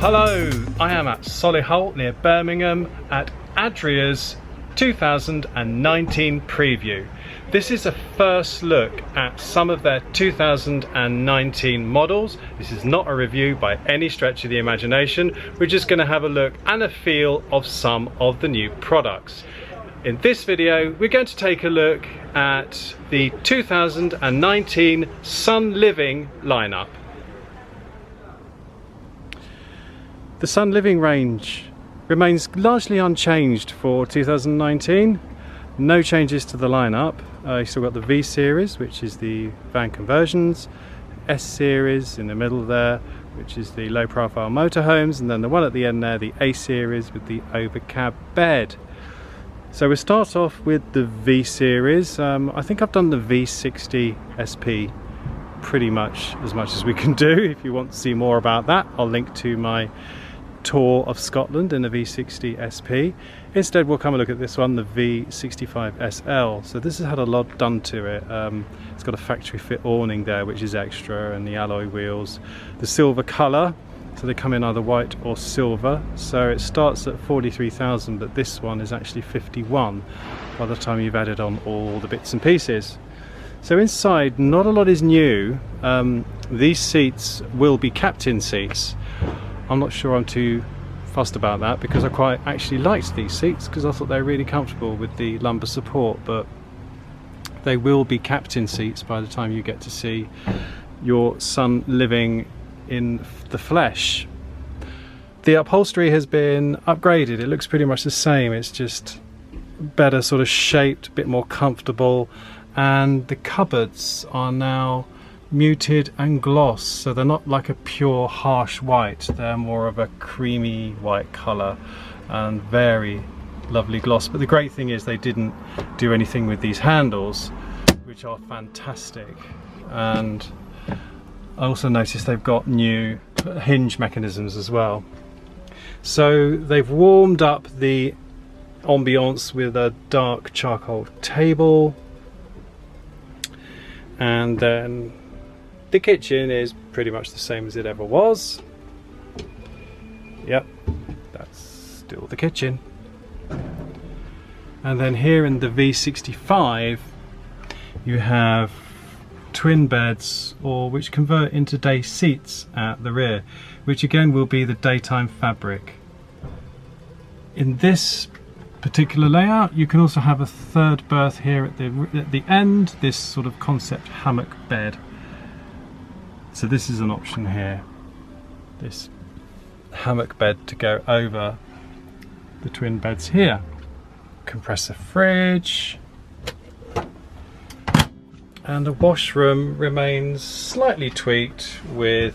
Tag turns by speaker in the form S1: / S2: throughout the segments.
S1: Hello, I am at Solihull near Birmingham at Adria's 2019 preview. This is a first look at some of their 2019 models. This is not a review by any stretch of the imagination. We're just going to have a look and a feel of some of the new products. In this video, we're going to take a look at the 2019 Sun Living lineup. The Sun Living range remains largely unchanged for 2019. No changes to the lineup. You've still got the V series, which is the van conversions, S series in the middle there, which is the low profile motorhomes, and then the one at the end there, the A series with the overcab bed. So we start off with the V series. I think I've done the V60SP pretty much as we can do. If you want to see more about that, I'll link to my tour of Scotland in the V60SP. Instead, we'll come and look at this one, the V65SL. So this has had a lot done to it. It's got a factory fit awning there, which is extra, and the alloy wheels, the silver colour, so they come in either white or silver. So it starts at 43,000, but this one is actually 51 by the time you've added on all the bits and pieces. So inside, not a lot is new. These seats will be captain seats. I'm not sure I'm too fussed about that, because I quite actually liked these seats because I thought they were really comfortable with the lumbar support, but they will be captain seats by the time you get to see your Sun Living in the flesh. The upholstery has been upgraded. It looks pretty much the same. It's just better sort of shaped, a bit more comfortable, and the cupboards are now muted and gloss, so they're not like a pure harsh white. They're more of a creamy white colour and very lovely gloss. But the great thing is they didn't do anything with these handles, which are fantastic. And I also noticed they've got new hinge mechanisms as well. So they've warmed up the ambience with a dark charcoal table, and then the kitchen is pretty much the same as it ever was. Yep, that's still the kitchen. And then here in the V65 you have twin beds, or which convert into day seats at the rear, which again will be the daytime fabric. In this particular layout you can also have a third berth here at the end, this sort of concept hammock bed. So this is an option here, this hammock bed to go over the twin beds here. Compressor fridge, and the washroom remains slightly tweaked with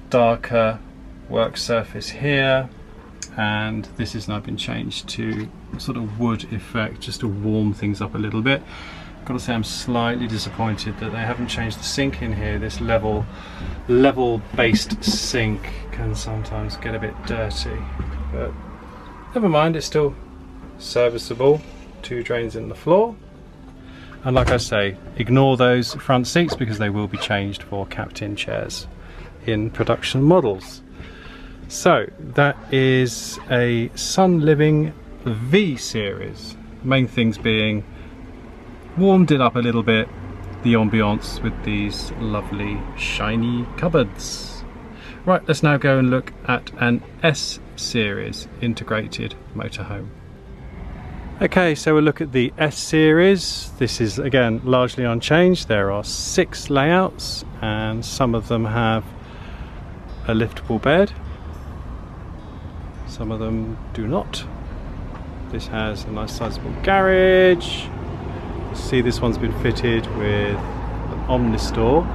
S1: darker work surface here, and this has now been changed to sort of wood effect just to warm things up a little bit. Got to say, I'm slightly disappointed that they haven't changed the sink in here. This level based sink can sometimes get a bit dirty, but never mind, it's still serviceable. Two drains in the floor, and like I say, ignore those front seats because they will be changed for captain chairs in production models. So that is a Sun Living V series. Main things being warmed it up a little bit, the ambiance with these lovely shiny cupboards. Right, let's now go and look at an S series integrated motorhome. Okay, so we'll look at the S series. This is again largely unchanged. There are 6 layouts and some of them have a liftable bed, some of them do not. This has a nice sizable garage. See, this one's been fitted with an Omnistore,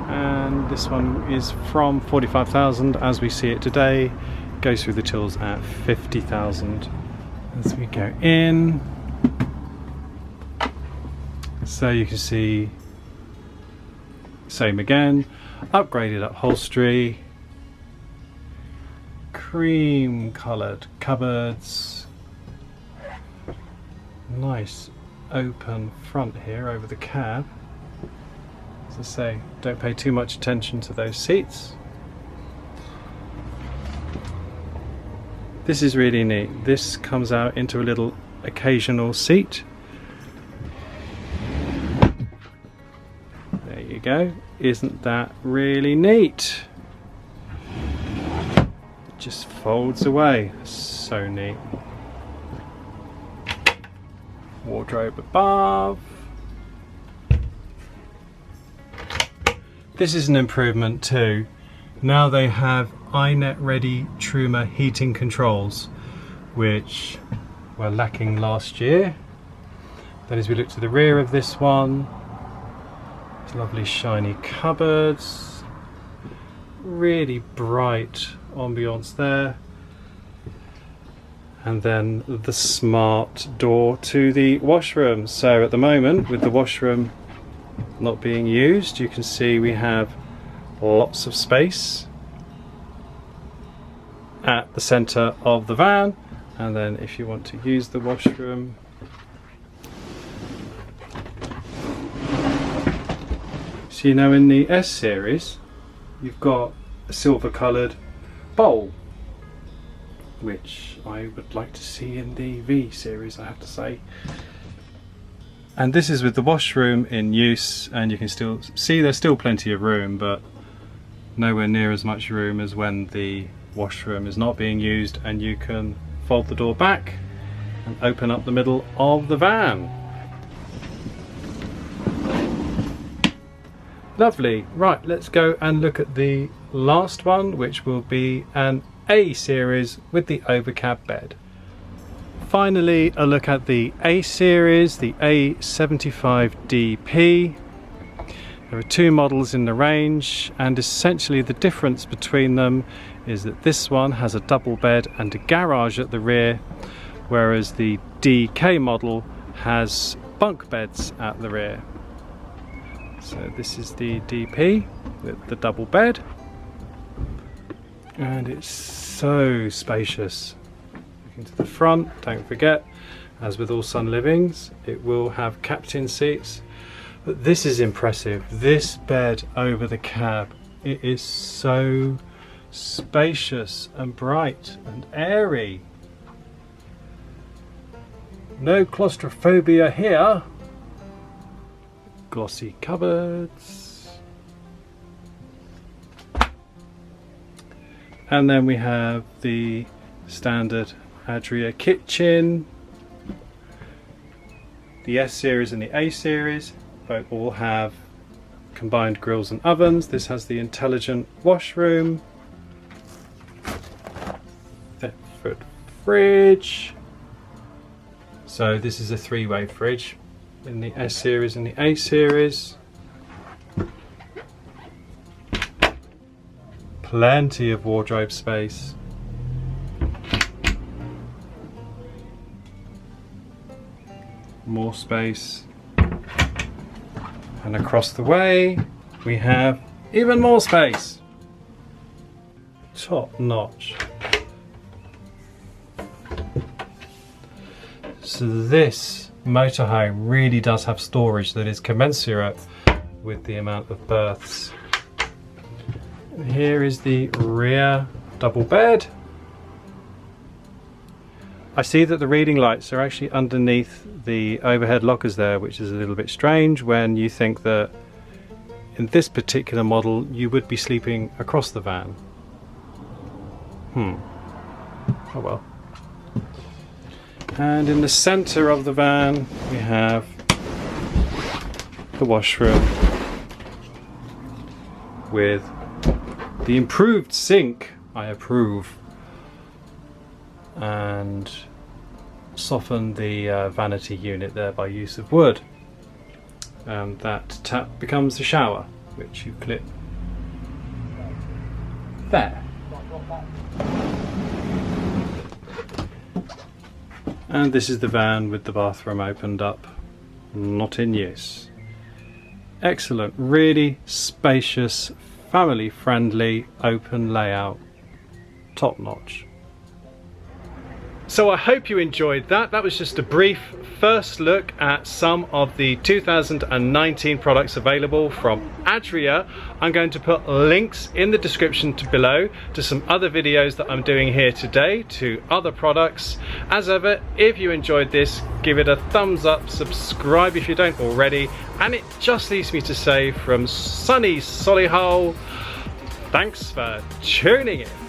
S1: and this one is from 45,000 as we see it today, goes through the tills at 50,000. As we go in, so you can see, same again, upgraded upholstery, cream coloured cupboards, nice open front here over the cab. As I say, don't pay too much attention to those seats. This is really neat. This comes out into a little occasional seat. There you go. Isn't that really neat? It just folds away. So neat. Wardrobe above. This is an improvement too. Now they have iNet ready Truma heating controls, which were lacking last year. Then as we look to the rear of this one, it's lovely shiny cupboards, really bright ambience there, and then the smart door to the washroom. So at the moment, with the washroom not being used, you can see we have lots of space at the center of the van, and then if you want to use the washroom, so you know, in the S series you've got a silver coloured bowl, which I would like to see in the V series, I have to say. And this is with the washroom in use, and you can still see there's still plenty of room, but nowhere near as much room as when the washroom is not being used, and you can fold the door back and open up the middle of the van. Lovely. Right, let's go and look at the last one, which will be an A series with the overcab bed. Finally, a look at the A series, the A75DP. There are two models in the range, and essentially the difference between them is that this one has a double bed and a garage at the rear, whereas the DK model has bunk beds at the rear. So this is the DP with the double bed, and it's so spacious. Looking to the front, don't forget, as with all Sun Livings, it will have captain seats. But this is impressive. This bed over the cab, it is so spacious and bright and airy. No claustrophobia here. Glossy cupboards. And then we have the standard Adria kitchen. The S series and the A series both all have combined grills and ovens. This has the intelligent washroom, Thetford fridge. So this is a three-way fridge in the S series and the A series. Plenty of wardrobe space. More space. And across the way we have even more space. Top notch. So this motorhome really does have storage that is commensurate with the amount of berths. And here is the rear double bed. I see that the reading lights are actually underneath the overhead lockers there, which is a little bit strange when you think that in this particular model you would be sleeping across the van. Oh well. And in the centre of the van we have the washroom with the improved sink. I approve. And soften the vanity unit there by use of wood, and that tap becomes the shower, which you clip there. And this is the van with the bathroom opened up, not in use. Excellent, really spacious, family friendly, open layout, top notch. So I hope you enjoyed that. That was just a brief first look at some of the 2019 products available from Adria, I'm going to put links in the description below to some other videos that I'm doing here today, to other products. As ever, if you enjoyed this, give it a thumbs up, subscribe if you don't already, and it just leaves me to say from sunny Solihull, thanks for tuning in.